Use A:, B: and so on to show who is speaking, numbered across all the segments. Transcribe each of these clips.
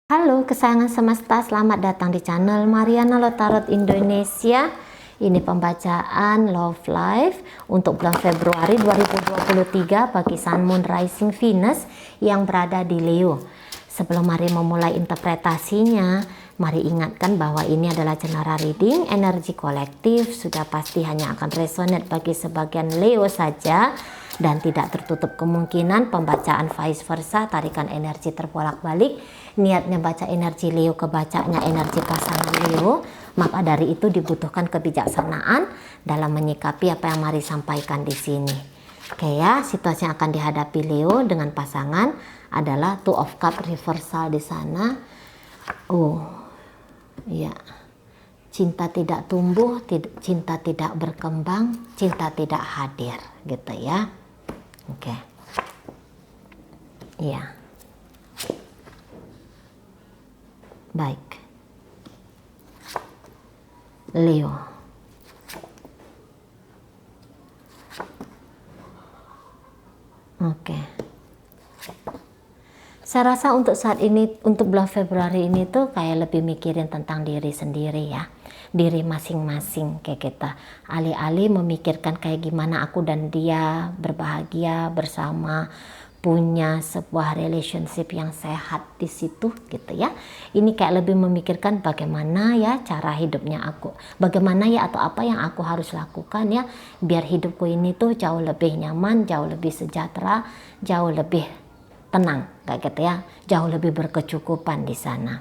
A: Halo kesayangan semesta, selamat datang di channel Mariana Lotarot Indonesia. Ini pembacaan Love Life untuk bulan Februari 2023 bagi Sun Moon Rising Venus yang berada di Leo. Sebelum mari memulai interpretasinya, mari ingatkan bahwa ini adalah general reading, energi kolektif, sudah pasti hanya akan resonate bagi sebagian Leo saja. Dan tidak tertutup kemungkinan pembacaan vice versa, tarikan energi terbolak-balik. Niatnya baca energi Leo, kebacanya energi pasangan Leo. Maka dari itu dibutuhkan kebijaksanaan dalam menyikapi apa yang mari sampaikan di sini. Oke ya, situasi yang akan dihadapi Leo dengan pasangan adalah Two of Cups reversal di sana. Ya. Cinta tidak tumbuh, cinta tidak berkembang, cinta tidak hadir, gitu ya. Oke. Iya. Baik. Leo. Oke. Saya rasa untuk saat ini, untuk bulan Februari ini tuh kayak lebih mikirin tentang diri sendiri ya. Diri masing-masing kayak kita. Alih-alih memikirkan kayak gimana aku dan dia berbahagia bersama, punya sebuah relationship yang sehat di situ gitu ya. Ini kayak lebih memikirkan bagaimana ya cara hidupnya aku. Bagaimana ya atau apa yang aku harus lakukan ya biar hidupku ini tuh jauh lebih nyaman, jauh lebih sejahtera, jauh lebih tenang kayak gitu ya, jauh lebih berkecukupan di sana.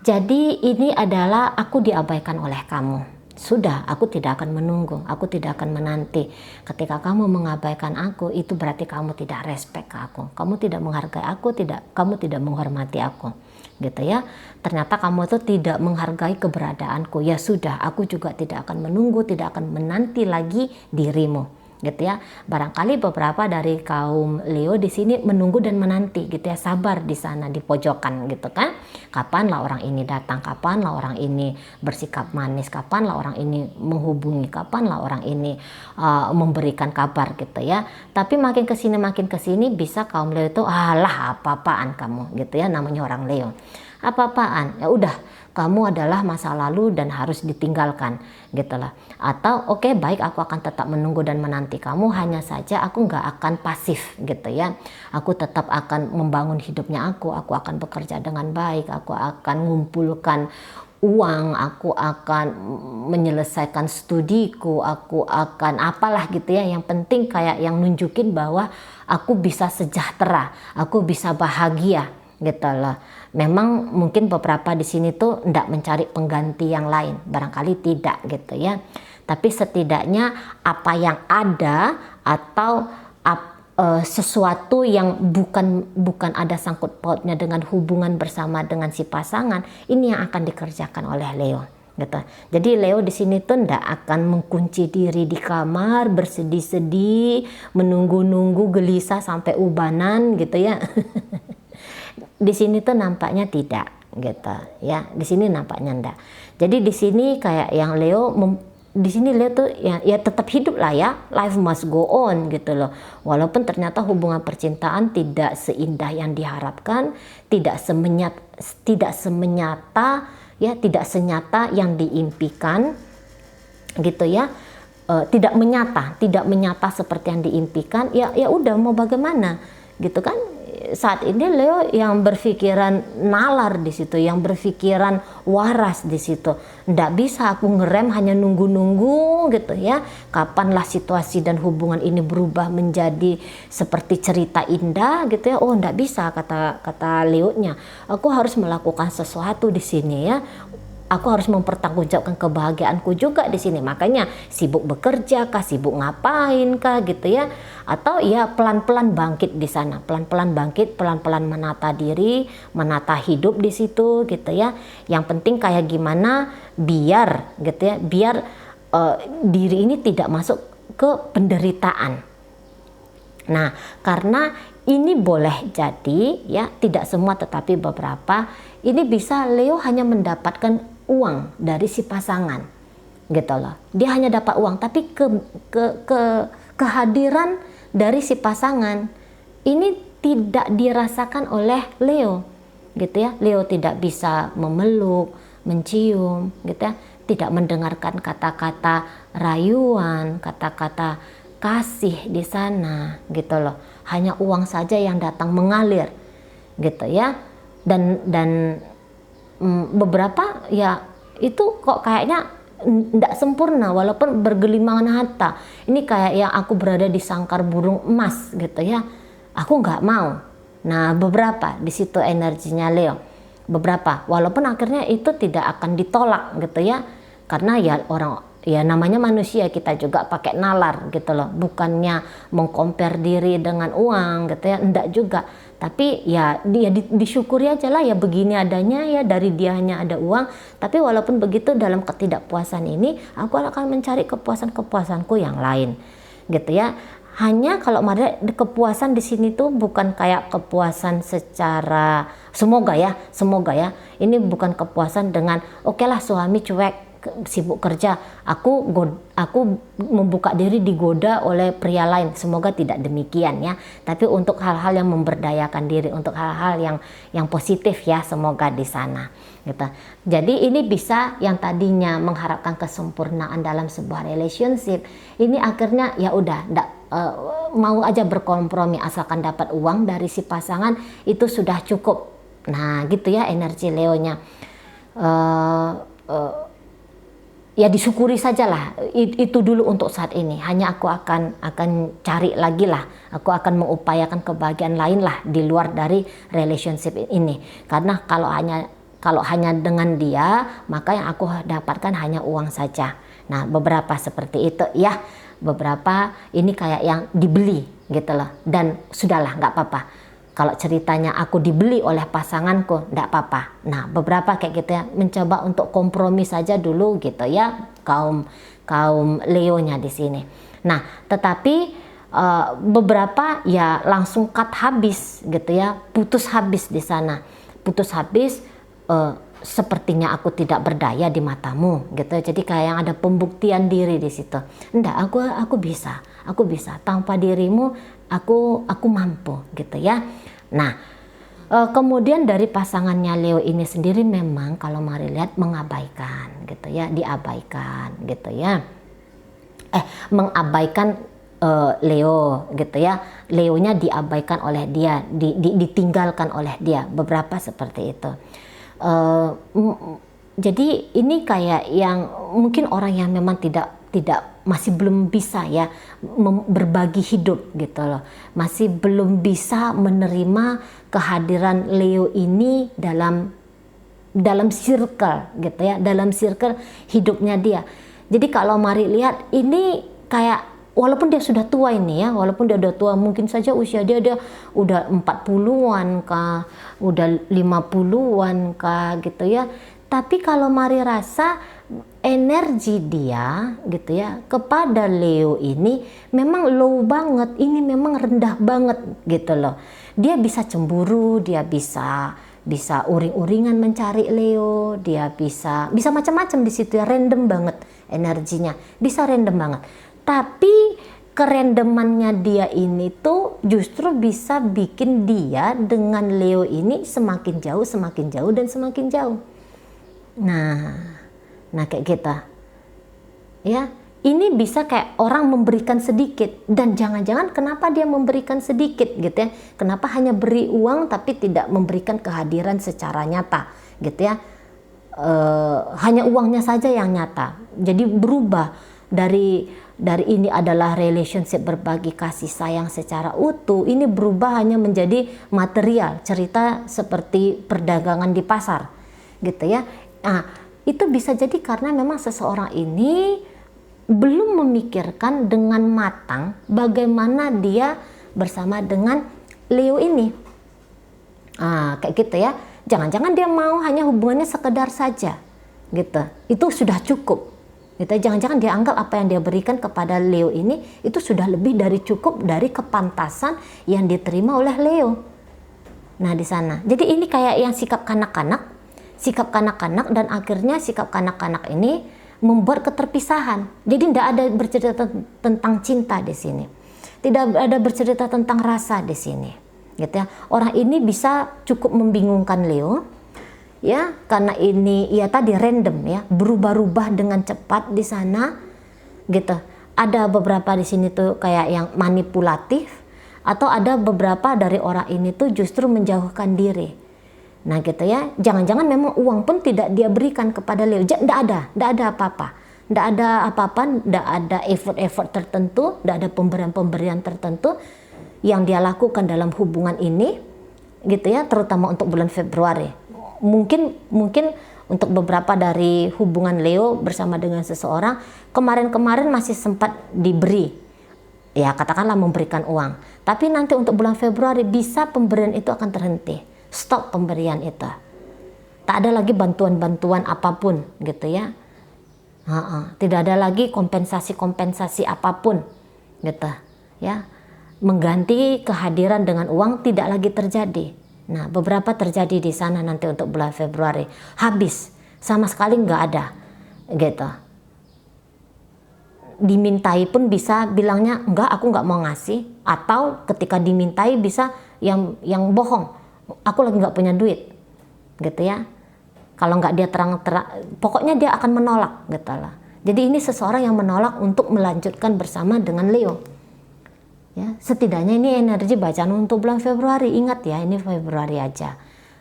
A: Jadi ini adalah aku diabaikan oleh kamu. Sudah, aku tidak akan menunggu, aku tidak akan menanti. Ketika kamu mengabaikan aku, itu berarti kamu tidak respect ke aku. Kamu tidak menghargai aku, kamu tidak menghormati aku. Gitu ya. Ternyata kamu tuh tidak menghargai keberadaanku. Ya sudah, aku juga tidak akan menunggu, tidak akan menanti lagi dirimu. Gitu ya. Barangkali beberapa dari kaum Leo di sini menunggu dan menanti gitu ya, sabar di sana di pojokan gitu kan. Kapanlah orang ini datang, kapanlah orang ini bersikap manis, kapanlah orang ini menghubungi, kapanlah orang ini memberikan kabar gitu ya. Tapi makin kesini bisa kaum Leo itu alah apa-apaan kamu gitu ya, namanya orang Leo. Apa-apaan, ya udah kamu adalah masa lalu dan harus ditinggalkan gitu lah. Atau oke, baik, aku akan tetap menunggu dan menanti kamu, hanya saja aku nggak akan pasif gitu ya. Aku tetap akan membangun hidupnya aku akan bekerja dengan baik, aku akan mengumpulkan uang, aku akan menyelesaikan studiku, aku akan apalah gitu ya. Yang penting kayak yang nunjukin bahwa aku bisa sejahtera, aku bisa bahagia gitu loh. Memang mungkin beberapa di sini tuh enggak mencari pengganti yang lain, barangkali tidak gitu ya. Tapi setidaknya apa yang ada atau sesuatu yang bukan ada sangkut pautnya dengan hubungan bersama dengan si pasangan, ini yang akan dikerjakan oleh Leo gitu. Jadi Leo di sini tuh enggak akan mengunci diri di kamar bersedih-sedih, menunggu-nunggu gelisah sampai ubanan gitu ya. Di sini tuh nampaknya tidak gitu ya. Di sini nampaknya enggak. Jadi di sini kayak yang Leo di sini Leo tuh ya tetap hidup lah ya. Life must go on gitu loh. Walaupun ternyata hubungan percintaan tidak seindah yang diharapkan, tidak senyata yang diimpikan gitu ya. Tidak menyata seperti yang diimpikan. Ya udah, mau bagaimana gitu kan. Saat ini Leo yang berpikiran nalar di situ, yang berpikiran waras di situ. Nggak bisa aku ngerem hanya nunggu-nunggu gitu ya. Kapanlah situasi dan hubungan ini berubah menjadi seperti cerita indah gitu ya. Oh, nggak bisa kata Leo-nya. Aku harus melakukan sesuatu di sini ya. Aku harus mempertanggungjawabkan kebahagiaanku juga di sini. Makanya sibuk bekerja kah, sibuk ngapain kah gitu ya. Atau ya pelan-pelan bangkit di sana. Pelan-pelan bangkit, pelan-pelan menata diri, menata hidup di situ gitu ya. Yang penting kayak gimana biar gitu ya, biar diri ini tidak masuk ke penderitaan. Nah, karena ini boleh jadi ya, tidak semua tetapi beberapa, ini bisa Leo hanya mendapatkan uang dari si pasangan gitu loh. Dia hanya dapat uang, tapi kehadiran dari si pasangan ini tidak dirasakan oleh Leo gitu ya. Leo tidak bisa memeluk, mencium, gitu ya. Tidak mendengarkan kata-kata rayuan, kata-kata kasih di sana, gitu loh. Hanya uang saja yang datang mengalir, gitu ya. Dan beberapa ya itu kok kayaknya tidak sempurna walaupun bergelimangan harta. Ini kayak yang aku berada di sangkar burung emas, gitu ya. Aku nggak mau. Nah, beberapa di situ energinya Leo. Beberapa, walaupun akhirnya itu tidak akan ditolak, gitu ya. Karena ya orang, ya namanya manusia, kita juga pakai nalar, gitu loh. Bukannya mengcompare diri dengan uang, gitu ya. Enggak juga. Tapi ya dia disyukuri aja lah, ya begini adanya, ya dari dia hanya ada uang. Tapi walaupun begitu, dalam ketidakpuasan ini aku akan mencari kepuasanku yang lain, gitu ya. Hanya kalau Maria, kepuasan di sini tuh bukan kayak kepuasan secara semoga ya ini bukan kepuasan dengan oke lah suami cuek sibuk kerja, aku membuka diri digoda oleh pria lain. Semoga tidak demikian ya. Tapi untuk hal-hal yang memberdayakan diri, untuk hal-hal yang positif ya, semoga di sana. Gitu. Jadi ini bisa yang tadinya mengharapkan kesempurnaan dalam sebuah relationship, ini akhirnya ya udah mau aja berkompromi asalkan dapat uang dari si pasangan itu sudah cukup. Nah gitu ya energi Leonya. Ya disyukuri sajalah itu dulu untuk saat ini. Hanya aku akan cari lagi lah, aku akan mengupayakan kebahagiaan lain lah di luar dari relationship ini. Karena kalau hanya dengan dia, maka yang aku dapatkan hanya uang saja. Nah beberapa seperti itu ya, beberapa ini kayak yang dibeli gitu loh. Dan sudahlah, nggak apa-apa. Kalau ceritanya aku dibeli oleh pasanganku, enggak apa-apa. Nah, beberapa kayak gitu ya, mencoba untuk kompromi saja dulu gitu ya, kaum Leonya di sini. Nah, tetapi beberapa ya langsung cut habis gitu ya, putus habis di sana. Putus habis, sepertinya aku tidak berdaya di matamu gitu. Jadi kayak yang ada pembuktian diri di situ. Enggak, aku bisa tanpa dirimu. Aku mampu gitu ya. Nah, kemudian dari pasangannya Leo ini sendiri memang kalau mari lihat mengabaikan gitu ya, diabaikan gitu ya. Mengabaikan Leo gitu ya. Leonya diabaikan oleh dia, ditinggalkan oleh dia. Beberapa seperti itu. Jadi ini kayak yang mungkin orang yang memang tidak masih belum bisa ya berbagi hidup gitu loh, masih belum bisa menerima kehadiran Leo ini dalam circle gitu ya, dalam circle hidupnya dia. Jadi kalau mari lihat ini kayak walaupun dia sudah tua ini ya, walaupun dia udah tua, mungkin saja usia dia udah 40-an kah, udah 50-an kah gitu ya. Tapi kalau mari rasa energi dia gitu ya kepada Leo ini memang low banget, ini memang rendah banget gitu loh. Dia bisa cemburu, dia bisa uring-uringan mencari Leo, dia bisa macam-macam di situ ya, random banget energinya, bisa random banget. Tapi kerandomannya dia ini tuh justru bisa bikin dia dengan Leo ini semakin jauh dan semakin jauh. Nah kayak gitu ya, ini bisa kayak orang memberikan sedikit, dan jangan-jangan kenapa dia memberikan sedikit gitu ya, kenapa hanya beri uang tapi tidak memberikan kehadiran secara nyata gitu ya, hanya uangnya saja yang nyata. Jadi berubah dari ini adalah relationship berbagi kasih sayang secara utuh, ini berubah hanya menjadi material, cerita seperti perdagangan di pasar gitu ya. Nah, itu bisa jadi karena memang seseorang ini belum memikirkan dengan matang bagaimana dia bersama dengan Leo ini. Kayak gitu ya. Jangan-jangan dia mau hanya hubungannya sekedar saja gitu. Itu sudah cukup. Gitu. Jangan-jangan dia anggap apa yang dia berikan kepada Leo ini itu sudah lebih dari cukup dari kepantasan yang diterima oleh Leo. Nah, di sana. Jadi ini kayak yang sikap kanak-kanak, dan akhirnya sikap kanak-kanak ini membuat keterpisahan. Jadi tidak ada bercerita tentang cinta di sini, tidak ada bercerita tentang rasa di sini. gitu ya. Orang ini bisa cukup membingungkan Leo, ya, karena ini ya tadi random ya, berubah-ubah dengan cepat di sana, gitu. Ada beberapa di sini tuh kayak yang manipulatif, atau ada beberapa dari orang ini tuh justru menjauhkan diri. Nah gitu ya, jangan-jangan memang uang pun tidak dia berikan kepada Leo, tidak ada apa-apa. Tidak ada apa-apa, tidak ada effort tertentu, tidak ada pemberian-pemberian tertentu yang dia lakukan dalam hubungan ini, gitu ya, terutama untuk bulan Februari. Mungkin untuk beberapa dari hubungan Leo bersama dengan seseorang, kemarin-kemarin masih sempat diberi, ya katakanlah memberikan uang. Tapi nanti untuk bulan Februari bisa pemberian itu akan terhenti, stop pemberian itu. Tak ada lagi bantuan-bantuan apapun, gitu ya. Tidak ada lagi kompensasi apapun, gitu ya. Mengganti kehadiran dengan uang tidak lagi terjadi. Nah, beberapa terjadi di sana nanti untuk bulan Februari. Habis, sama sekali nggak ada, gitu. Dimintai pun bisa bilangnya enggak, aku nggak mau ngasih. Atau ketika dimintai bisa yang bohong, aku lagi nggak punya duit, gitu ya. Kalau nggak dia pokoknya dia akan menolak, gitu lah. Jadi ini seseorang yang menolak untuk melanjutkan bersama dengan Leo. Ya, setidaknya ini energi bacaan untuk bulan Februari. Ingat ya, ini Februari aja.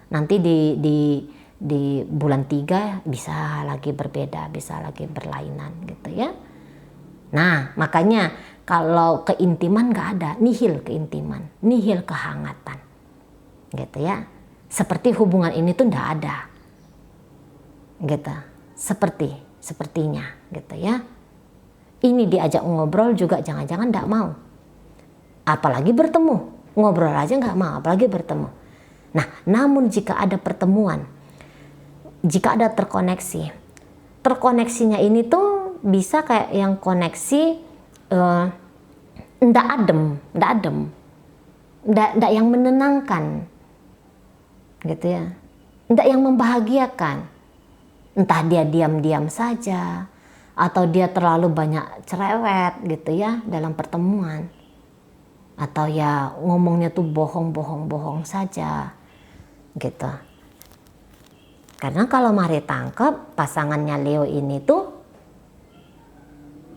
A: Nanti di bulan 3 bisa lagi berbeda, bisa lagi berlainan, gitu ya. Nah, makanya kalau keintiman nggak ada, nihil keintiman, nihil kehangatan, gitu ya. Seperti hubungan ini tuh nggak ada, gitu. Sepertinya, gitu ya. Ini diajak ngobrol juga jangan-jangan nggak mau. Apalagi bertemu, ngobrol aja nggak mau, apalagi bertemu. Nah, namun jika ada pertemuan, jika ada terkoneksinya ini tuh bisa kayak yang koneksi ndak adem, ndak yang menenangkan, gitu ya, ndak yang membahagiakan. Entah dia diam-diam saja, atau dia terlalu banyak cerewet, gitu ya, dalam pertemuan. Atau ya ngomongnya tuh bohong saja, gitu. Karena kalau mari tangkap pasangannya Leo ini tuh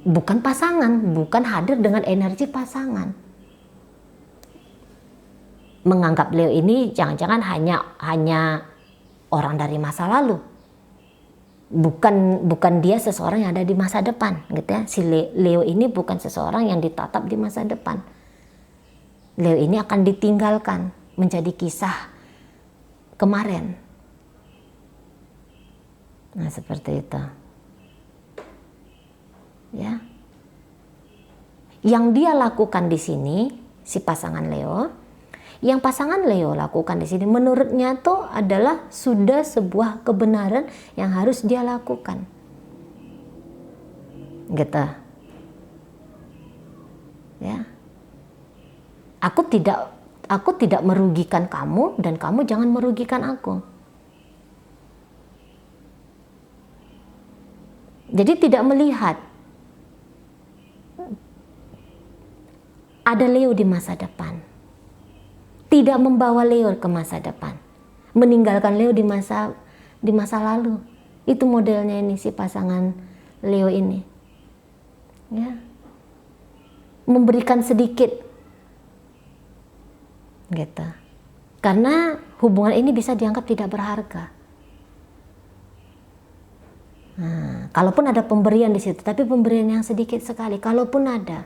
A: bukan pasangan, bukan hadir dengan energi pasangan. Menganggap Leo ini jangan-jangan hanya orang dari masa lalu. Bukan dia seseorang yang ada di masa depan, gitu ya. Si Leo ini bukan seseorang yang ditatap di masa depan. Leo ini akan ditinggalkan menjadi kisah kemarin. Nah, seperti itu. Ya. Yang dia lakukan di sini, si pasangan Leo, yang pasangan Leo lakukan di sini menurutnya tuh adalah sudah sebuah kebenaran yang harus dia lakukan. Gitu. Ya. Aku tidak merugikan kamu dan kamu jangan merugikan aku. Jadi tidak melihat ada Leo di masa depan. Tidak membawa Leo ke masa depan. Meninggalkan Leo di masa lalu. Itu modelnya ini si pasangan Leo ini. Ya. Memberikan sedikit, gitu. Karena hubungan ini bisa dianggap tidak berharga. Nah, kalaupun ada pemberian di situ, tapi pemberian yang sedikit sekali, kalaupun ada.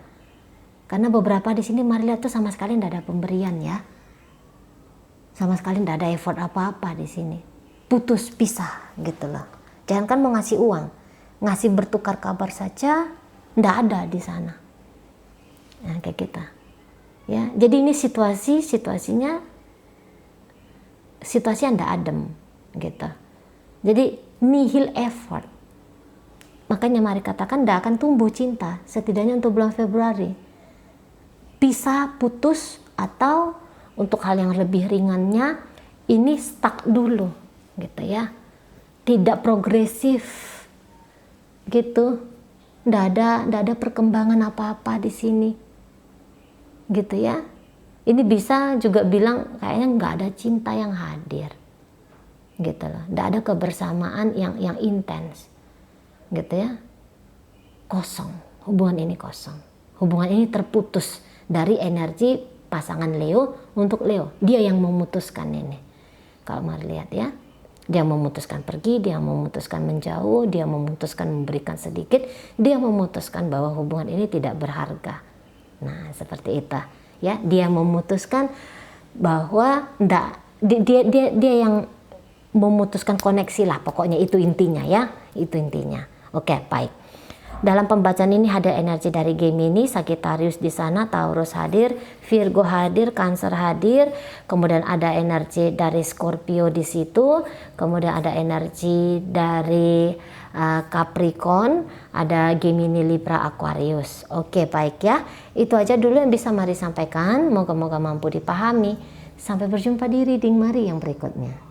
A: Karena beberapa di sini mari lihat tuh sama sekali tidak ada pemberian ya. Sama sekali tidak ada effort apa-apa di sini. Putus, pisah, gitu loh. Jangan kan mau ngasih uang, ngasih bertukar kabar saja, tidak ada di sana. Nah, kayak kita. Ya, jadi ini situasinya tidak adem, gitu. Jadi nihil effort. Makanya mari katakan tidak akan tumbuh cinta, setidaknya untuk bulan Februari. Pisah, putus, atau untuk hal yang lebih ringannya ini stuck dulu, gitu ya. Tidak progresif, gitu. Tidak ada perkembangan apa-apa di sini, gitu ya. Ini bisa juga bilang kayaknya nggak ada cinta yang hadir, gitu loh. Nggak ada kebersamaan yang intens, gitu ya. Kosong, hubungan ini kosong. Hubungan ini terputus dari energi pasangan Leo untuk Leo. Dia yang memutuskan ini. Kalau mari lihat ya. Dia memutuskan pergi, dia memutuskan menjauh, dia memutuskan memberikan sedikit, dia memutuskan bahwa hubungan ini tidak berharga. Nah, seperti itu ya. Dia memutuskan bahwa dia yang memutuskan koneksi lah, pokoknya itu intinya ya. Itu intinya. Oke, baik. Dalam pembacaan ini ada energi dari Gemini, Sagittarius di sana, Taurus hadir, Virgo hadir, Cancer hadir, kemudian ada energi dari Scorpio di situ, kemudian ada energi dari Capricorn, ada Gemini, Libra, Aquarius. Oke, baik ya. Itu aja dulu yang bisa Mari sampaikan. Moga-moga mampu dipahami. Sampai berjumpa di reading Mari yang berikutnya.